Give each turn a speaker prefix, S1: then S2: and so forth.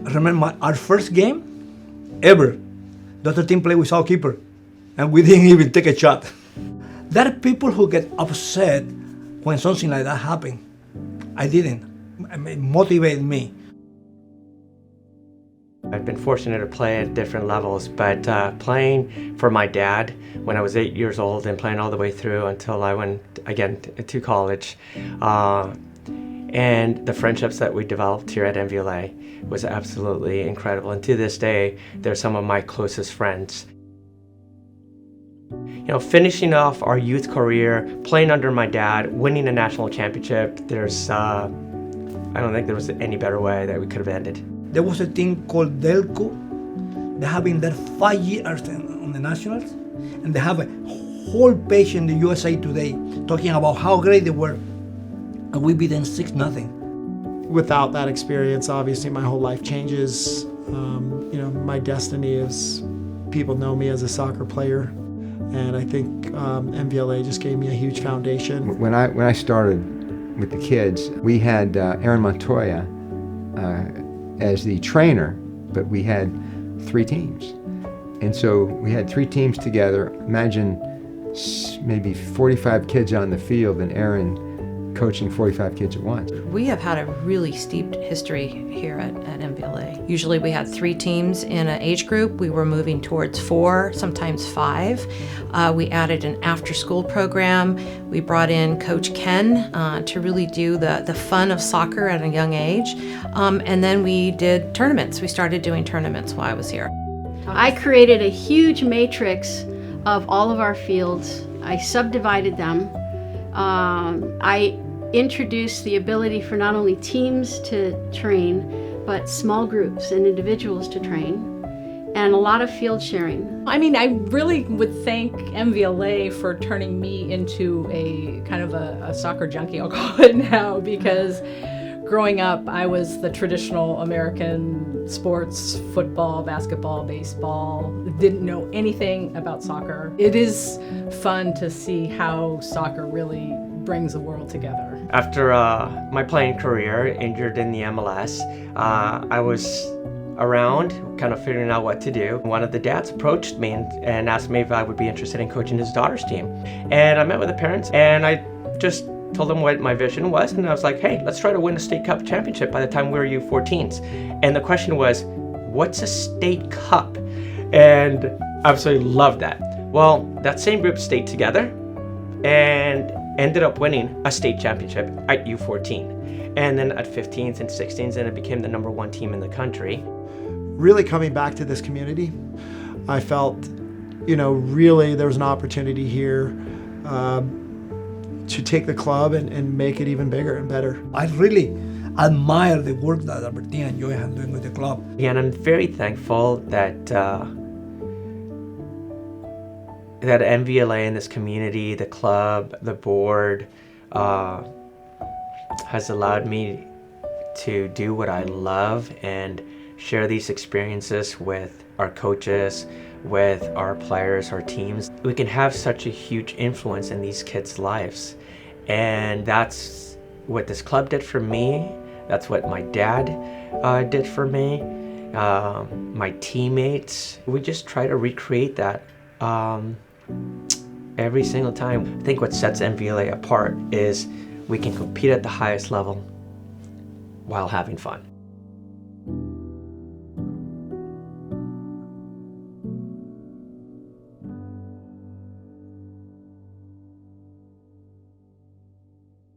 S1: I remember our first game ever. The other team played without keeper, and we didn't even take a shot. There are people who get upset when something like that happens. I didn't. It motivated me.
S2: I've been fortunate to play at different levels, but playing for my dad when I was 8 years old and playing all the way through until I went again to college, and the friendships that we developed here at MVLA was absolutely incredible. And to this day, they're some of my closest friends. You know, finishing off our youth career, playing under my dad, winning a national championship, I don't think there was any better way that we could have ended.
S1: There was a team called Delco. They have been there 5 years on the Nationals, and they have a whole page in the USA Today talking about how great they were, and we beat them 6-0.
S3: Without that experience, obviously my whole life changes. You know, my destiny is, people know me as a soccer player, and I think MVLA just gave me a huge foundation.
S4: When I started with the kids, we had Aaron Montoya as the trainer, but we had 3 teams. And so we had 3 teams together. Imagine maybe 45 kids on the field and Aaron coaching 45 kids at once.
S5: We have had a really steeped history here at MVLA. Usually we had 3 teams in an age group. We were moving towards 4, sometimes 5. We added an after-school program. We brought in Coach Ken to really do the fun of soccer at a young age. And then we did tournaments. We started doing tournaments while I was here.
S6: I created a huge matrix of all of our fields. I subdivided them. I introduced the ability for not only teams to train, but small groups and individuals to train, and a lot of field sharing.
S7: I mean, I really would thank MVLA for turning me into a kind of a soccer junkie, I'll call it now, because growing up, I was the traditional American sports, football, basketball, baseball, didn't know anything about soccer. It is fun to see how soccer really brings the world together.
S2: After my playing career, injured in the MLS, I was around, kind of figuring out what to do. One of the dads approached me and asked me if I would be interested in coaching his daughter's team. And I met with the parents, and I just told them what my vision was, and I was like, hey, let's try to win a state cup championship by the time we were U14s. And the question was, what's a state cup? And I absolutely loved that. Well, that same group stayed together and ended up winning a state championship at U14. And then at 15s and 16s, and it became the #1 team in the country.
S3: Really coming back to this community, I felt, you know, really there was an opportunity here to take the club and make it even bigger and better.
S1: I really admire the work that Albertina and Joy are doing with the club.
S2: Yeah, and I'm very thankful that that MVLA in this community, the club, the board, has allowed me to do what I love and share these experiences with our coaches, with our players, our teams. We can have such a huge influence in these kids' lives. And that's what this club did for me. That's what my dad did for me. My teammates. We just try to recreate that every single time. I think what sets MVLA apart is we can compete at the highest level while having fun.